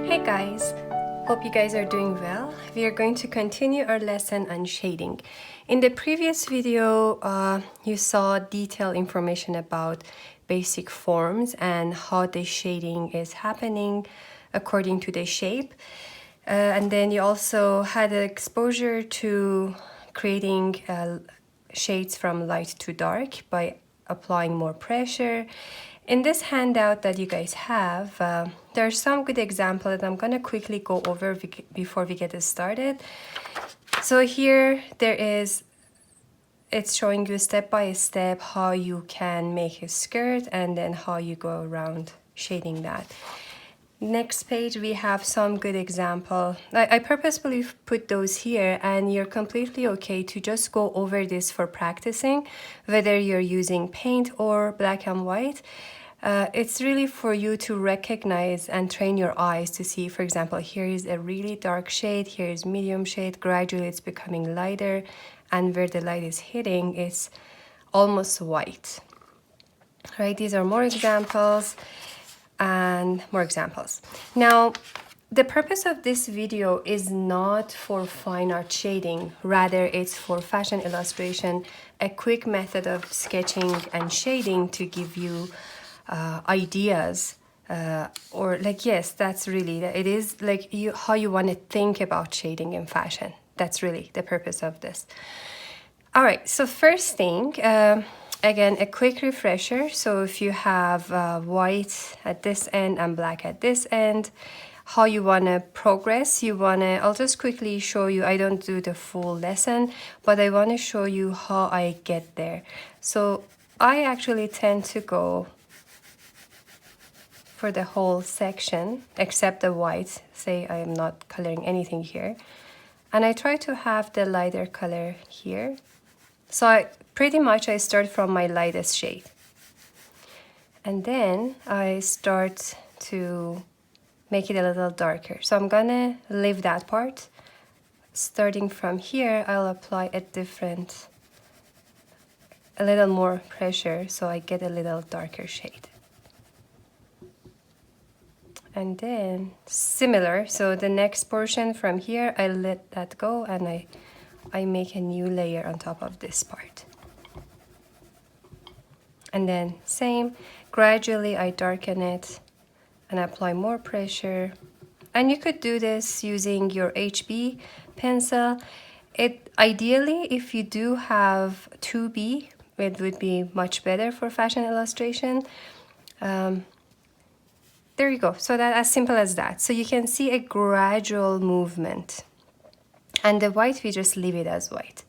Hey guys, hope you guys are doing well. We are going to continue our lesson on shading. In the previous video, you saw detailed information about basic forms and how the shading is happening according to the shape. And then you also had exposure to creating shades from light to dark by applying more pressure. In this handout that you guys have, there are some good examples that I'm going to quickly go over before we get started. So here it's showing you step by step how you can make a skirt and then how you go around shading that. Next page, we have some good example. I purposefully put those here, and you're completely okay to just go over this for practicing, whether you're using paint or black and white. It's really for you to recognize and train your eyes to see, for example, here is a really dark shade, here is medium shade, gradually it's becoming lighter, and where the light is hitting, it's almost white. Right, these are more examples. And more examples. Now, the purpose of this video is not for fine art shading, rather it's for fashion illustration, a quick method of sketching and shading to give you ideas, or like, yes, that's really, it is like how you want to think about shading in fashion. That's really the purpose of this. All right, so first thing, again, a quick refresher. So if you have white at this end and black at this end, how you want to progress, I'll just quickly show you, I don't do the full lesson, but I want to show you how I get there. So I actually tend to go for the whole section, except the white. Say I am not coloring anything here. And I try to have the lighter color here. So I start from my lightest shade. And then I start to make it a little darker. So I'm gonna leave that part. Starting from here, I'll apply a little more pressure so I get a little darker shade. And then similar, so the next portion from here, I let that go and I make a new layer on top of this part. And then same, gradually I darken it and apply more pressure. And you could do this using your HB pencil. Ideally, if you do have 2B, it would be much better for fashion illustration. There you go. So that as simple as that. So you can see a gradual movement. And the white, we just leave it as white.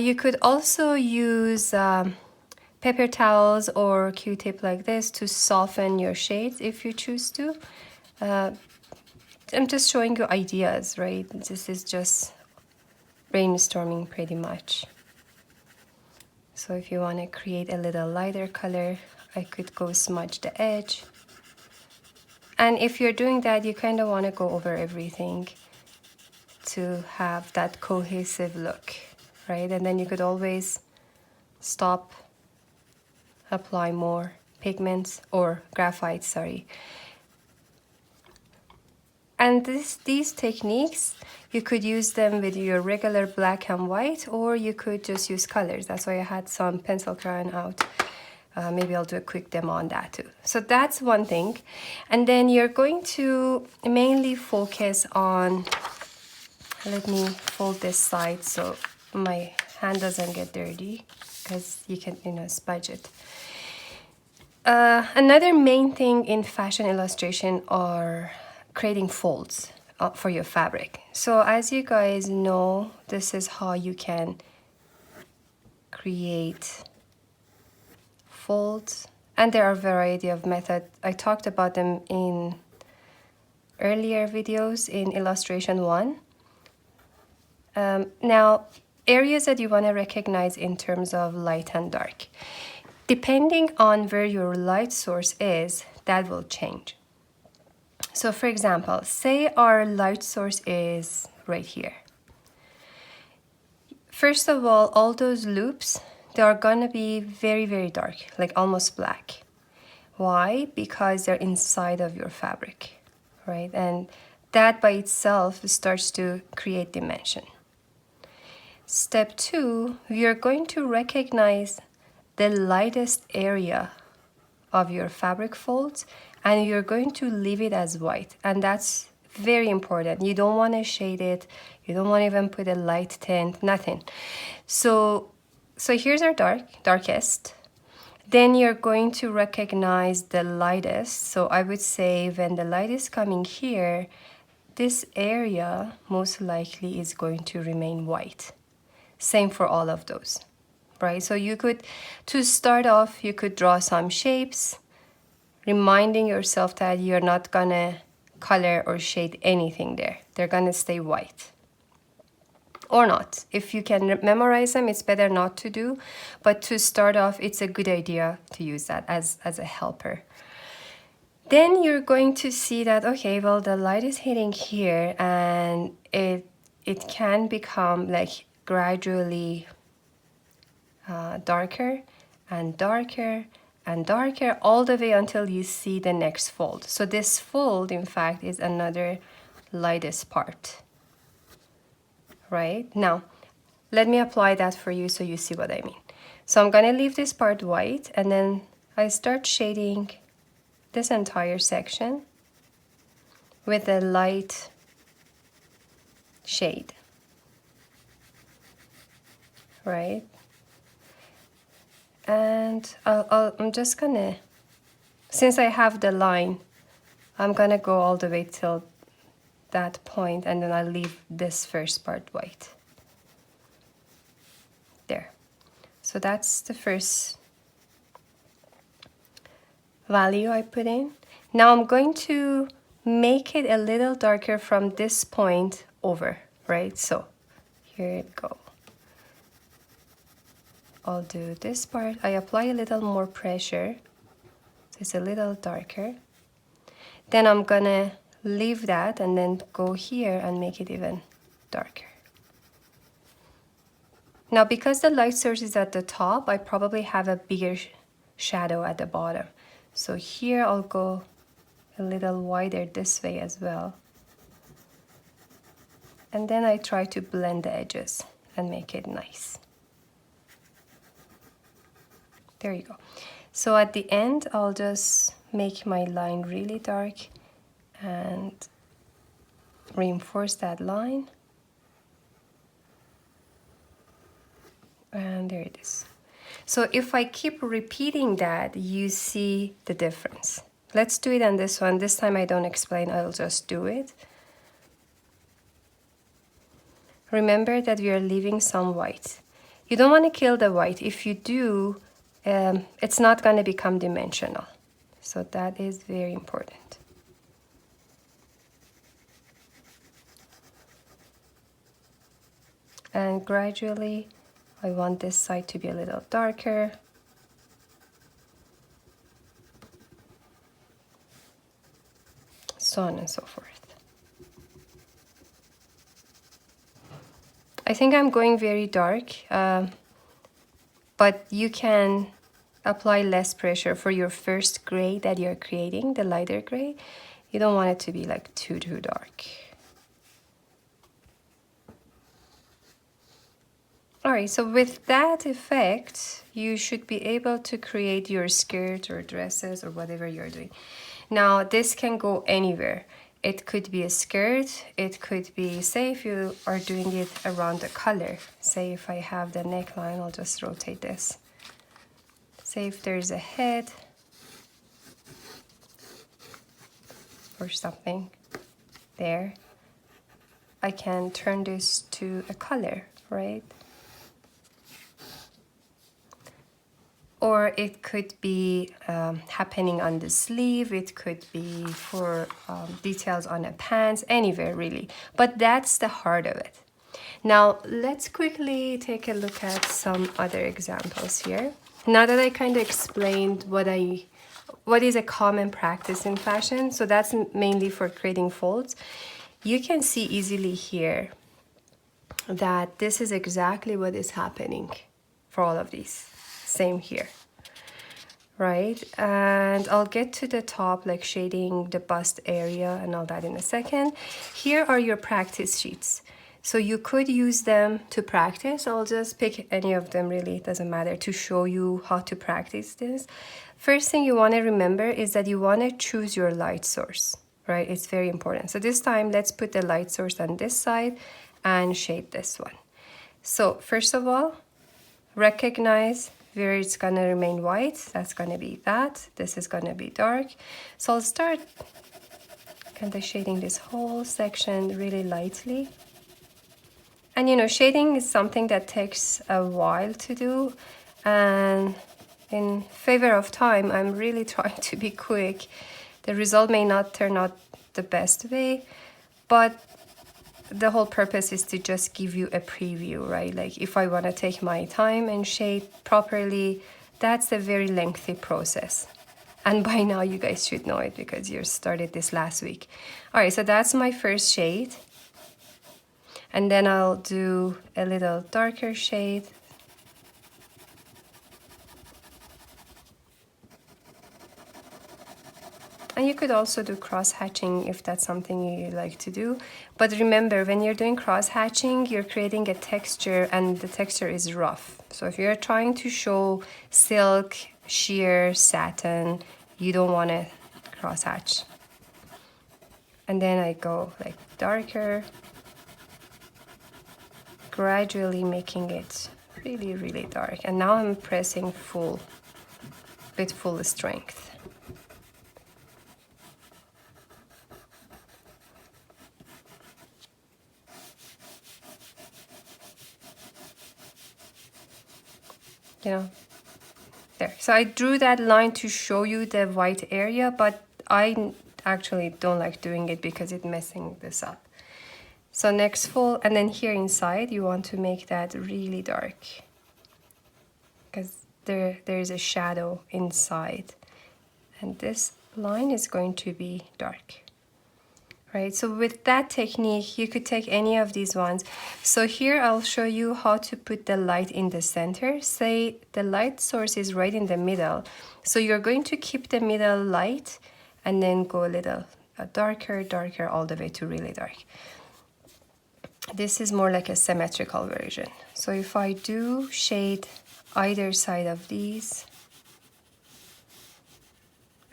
You could also use paper towels or Q-tip like this to soften your shades if you choose to. I'm just showing you ideas, right? This is just brainstorming pretty much. So if you want to create a little lighter color, I could go smudge the edge. And if you're doing that, you kind of want to go over everything to have that cohesive look, right? And then you could always stop, apply more pigments or graphite, sorry. And these techniques, you could use them with your regular black and white, or you could just use colors. That's why I had some pencil crayon out. Maybe I'll do a quick demo on that too. So that's one thing. And then you're going to mainly focus on, let me fold this side so my hand doesn't get dirty, because you can, smudge it. Another main thing in fashion illustration are creating folds for your fabric. So as you guys know, this is how you can create folds, and there are a variety of methods. I talked about them in earlier videos in illustration 1. Now, areas that you want to recognize in terms of light and dark. Depending on where your light source is, that will change. So for example, say our light source is right here. First of all those loops, they are gonna be very, very dark, like almost black. Why? Because they're inside of your fabric, right? And that by itself starts to create dimension. Step 2, we are going to recognize the lightest area of your fabric folds, and you're going to leave it as white. And that's very important. You don't want to shade it. You don't want to even put a light tint, nothing. So here's our darkest. Then you're going to recognize the lightest. So I would say when the light is coming here, this area most likely is going to remain white. Same for all of those, right? So you could, to start off, you could draw some shapes, reminding yourself that you're not gonna color or shade anything there. They're gonna stay white. Or not. If you can memorize them, it's better not to do. But to start off, it's a good idea to use that as a helper. Then you're going to see that, okay, well, the light is hitting here, and it can become like gradually darker and darker and darker, all the way until you see the next fold. So this fold, in fact, is another lightest part. Right? Now, let me apply that for you so you see what I mean. So I'm gonna leave this part white, and then I start shading this entire section with a light shade. Right? And I'm just gonna, since I have the line, I'm gonna go all the way till that point, and then I'll leave this first part white. There. So that's the first value I put in. Now I'm going to make it a little darker from this point over, right? So here it go. I'll do this part. I apply a little more pressure, so it's a little darker. Then I'm gonna leave that and then go here and make it even darker. Now, because the light source is at the top, I probably have a bigger shadow at the bottom. So here I'll go a little wider this way as well. And then I try to blend the edges and make it nice. There you go. So at the end, I'll just make my line really dark and reinforce that line. And there it is. So if I keep repeating that, you see the difference. Let's do it on this one. This time I don't explain, I'll just do it. Remember that we are leaving some white. You don't want to kill the white. If you do, it's not going to become dimensional. So that is very important. And gradually, I want this side to be a little darker. So on and so forth. I think I'm going very dark, but you can apply less pressure for your first gray that you're creating, the lighter gray. You don't want it to be like too dark. All right, so with that effect, you should be able to create your skirt or dresses or whatever you're doing. Now, this can go anywhere. It could be a skirt, it could be, say if you are doing it around the color. Say if I have the neckline, I'll just rotate this. Say if there's a head or something there, I can turn this to a color, right? Or it could be happening on the sleeve, it could be for details on a pants, anywhere really. But that's the heart of it. Now, let's quickly take a look at some other examples here. Now that I kind of explained what is a common practice in fashion, so that's mainly for creating folds, you can see easily here that this is exactly what is happening for all of these. Same here, right? And I'll get to the top, like shading the bust area and all that in a second. Here are your practice sheets. So you could use them to practice. I'll just pick any of them, really, it doesn't matter, to show you how to practice this. First thing you want to remember is that you want to choose your light source, right? It's very important. So this time, let's put the light source on this side and shade this one. So first of all, recognize where it's gonna remain white. That's gonna be that. This is gonna be dark. So I'll start kind of shading this whole section really lightly. And you know, shading is something that takes a while to do, and in favor of time, I'm really trying to be quick. The result may not turn out the best way, but the whole purpose is to just give you a preview, right? Like if I want to take my time and shade properly, that's a very lengthy process. And by now you guys should know it because you started this last week. All right, so that's my first shade. And then I'll do a little darker shade. And you could also do cross-hatching if that's something you like to do. But remember, when you're doing cross-hatching, you're creating a texture and the texture is rough. So if you're trying to show silk, sheer, satin, you don't want to cross-hatch. And then I go like darker, gradually making it really, really dark. And now I'm pressing with full strength. You know, there. So I drew that line to show you the white area, but I actually don't like doing it because it's messing this up. So next full, and then here inside, you want to make that really dark because there's a shadow inside. And this line is going to be dark. Right, so with that technique, you could take any of these ones. So here I'll show you how to put the light in the center. Say the light source is right in the middle. So you're going to keep the middle light and then go a little darker, darker, all the way to really dark. This is more like a symmetrical version. So if I do shade either side of these,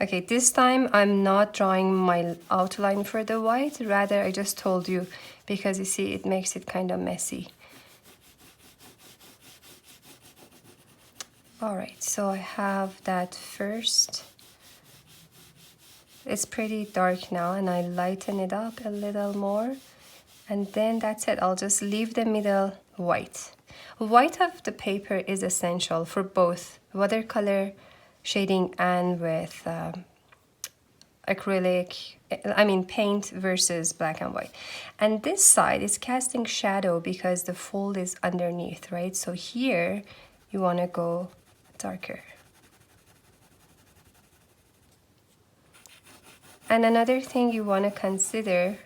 okay, this time I'm not drawing my outline for the white, rather I just told you because you see it makes it kind of messy. All right, so I have that first. It's pretty dark now and I lighten it up a little more. And then that's it, I'll just leave the middle white. White of the paper is essential for both watercolor shading and with acrylic, paint versus black and white. And this side is casting shadow because the fold is underneath, right? So here you want to go darker. And another thing you want to consider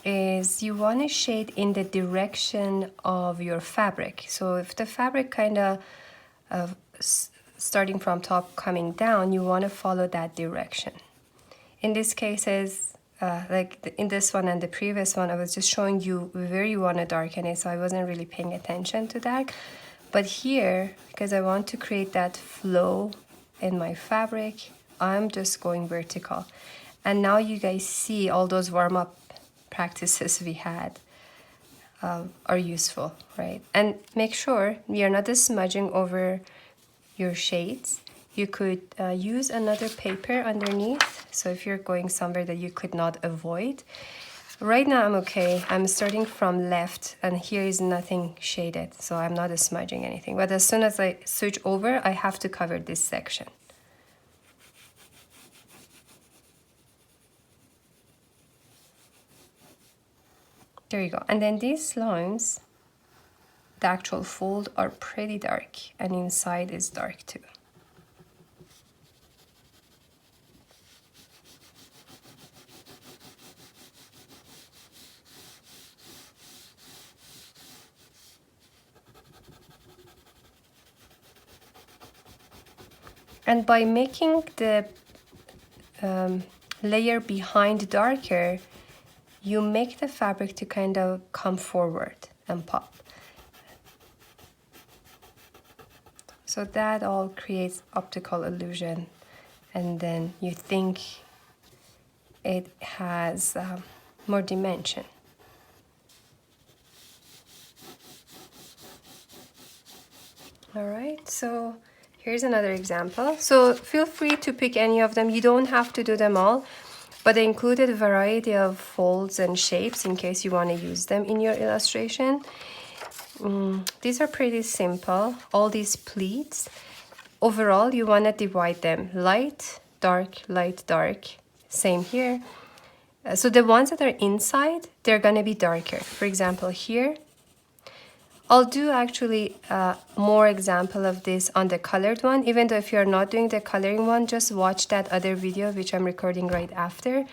is you want to shade in the direction of your fabric. So if the fabric kind of starting from top coming down, you want to follow that direction. In this cases, like in this one and the previous one, I was just showing you where you want to darken it, so I wasn't really paying attention to that. But here, because I want to create that flow in my fabric, I'm just going vertical. And now you guys see all those warm-up practices we had are useful, right? And make sure you're not smudging over your shades. You could use another paper underneath. So if you're going somewhere that you could not avoid. Right now I'm okay. I'm starting from left and here is nothing shaded. So I'm not smudging anything. But as soon as I switch over, I have to cover this section. There you go. And then these lines, the actual fold, are pretty dark and inside is dark too. And by making the layer behind darker, you make the fabric to kind of come forward and pop. So that all creates optical illusion, and then you think it has more dimension. All right, so here's another example. So feel free to pick any of them. You don't have to do them all, but I included a variety of folds and shapes in case you want to use them in your illustration. These are pretty simple, all these pleats. Overall, you want to divide them light, dark, light, dark. Same here. So the ones that are inside, they're going to be darker. For example, here, I'll do actually more example of this on the colored one. Even though if you're not doing the coloring one, just watch that other video, which I'm recording right after.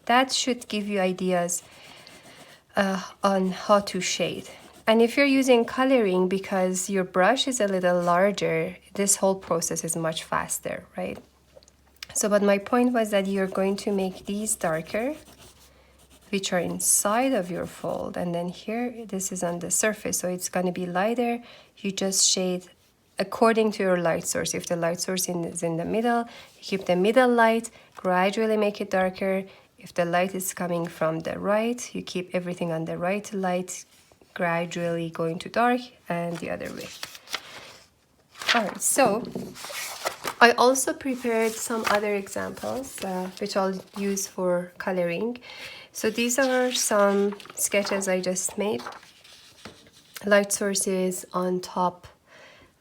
That should give you ideas on how to shade. And if you're using coloring, because your brush is a little larger, this whole process is much faster, right? So, but my point was that you're going to make these darker, which are inside of your fold, and then here this is on the surface, so it's going to be lighter. You just shade according to your light source. If the light source is in the middle, you keep the middle light, gradually make it darker. If the light is coming from the right, you keep everything on the right light, gradually going to dark, and the other way. All right, so I also prepared some other examples which I'll use for coloring. So these are some sketches I just made. Light sources on top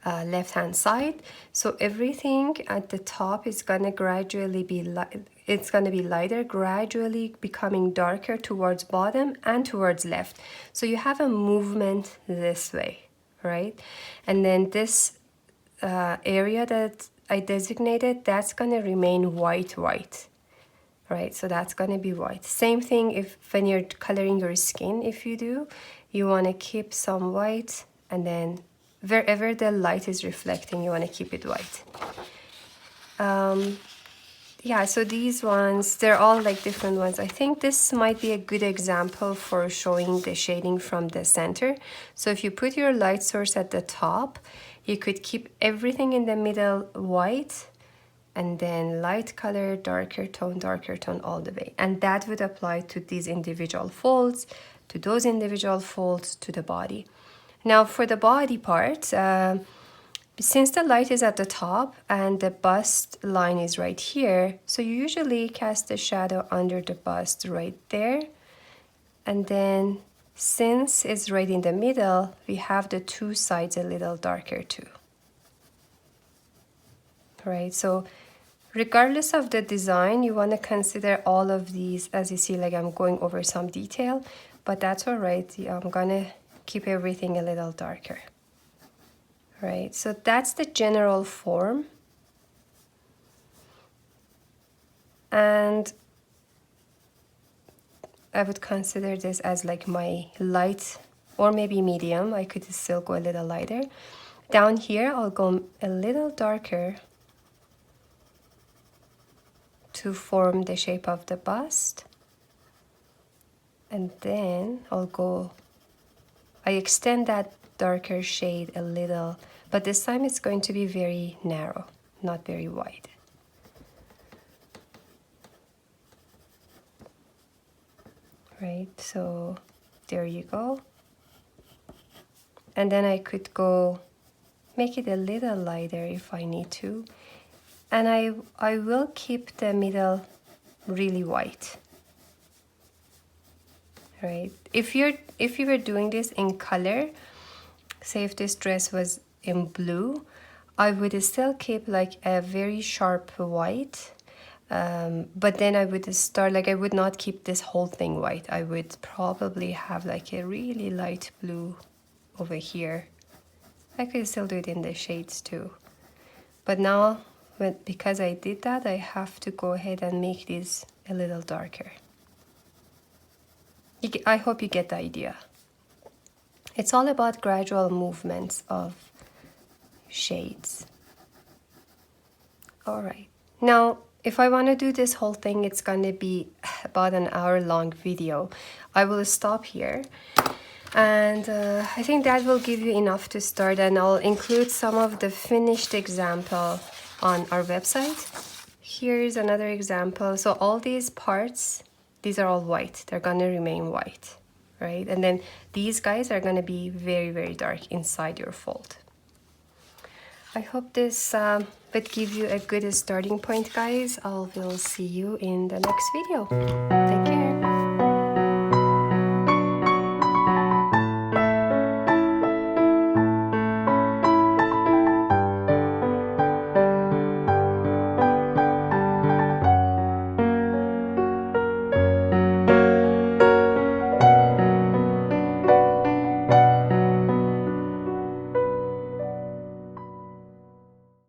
left hand side. So everything at the top is gonna gradually be it's gonna be lighter, gradually becoming darker towards bottom and towards left. So you have a movement this way, right? And then this area that I designated, that's gonna remain white. Right, so that's going to be white. Same thing if when you're coloring your skin, if you want to keep some white, and then wherever the light is reflecting, you want to keep it white. Yeah, so these ones, they're all like different ones. I think this might be a good example for showing the shading from the center. So if you put your light source at the top, you could keep everything in the middle white, and then light color, darker tone, all the way. And that would apply to these individual folds, to those individual folds, to the body. Now for the body part, since the light is at the top and the bust line is right here, so you usually cast the shadow under the bust right there. And then since it's right in the middle, we have the two sides a little darker too. Right, so regardless of the design, you want to consider all of these. As you see, like I'm going over some detail, but that's all right. I'm gonna keep everything a little darker. Right, so that's the general form. And I would consider this as like my light or maybe medium. I could still go a little lighter. Down here, I'll go a little darker to form the shape of the bust. And then I extend that darker shade a little, but this time it's going to be very narrow, not very wide. Right, so there you go. And then I could go make it a little lighter if I need to. And I will keep the middle really white. Right, if you were doing this in color, say if this dress was in blue, I would still keep like a very sharp white, but then I would start, like I would not keep this whole thing white. I would probably have like a really light blue over here. I could still do it in the shades too, but now because I did that, I have to go ahead and make this a little darker. I hope you get the idea. It's all about gradual movements of shades. All right. Now, if I want to do this whole thing, it's going to be about an hour-long video. I will stop here. And I think that will give you enough to start, and I'll include some of the finished example on our website. Here's another example. So all these parts, these are all white. They're going to remain white, right? And then these guys are going to be very, very dark inside your fold. I hope this would give you a good starting point, guys. I will see you in the next video. Take care.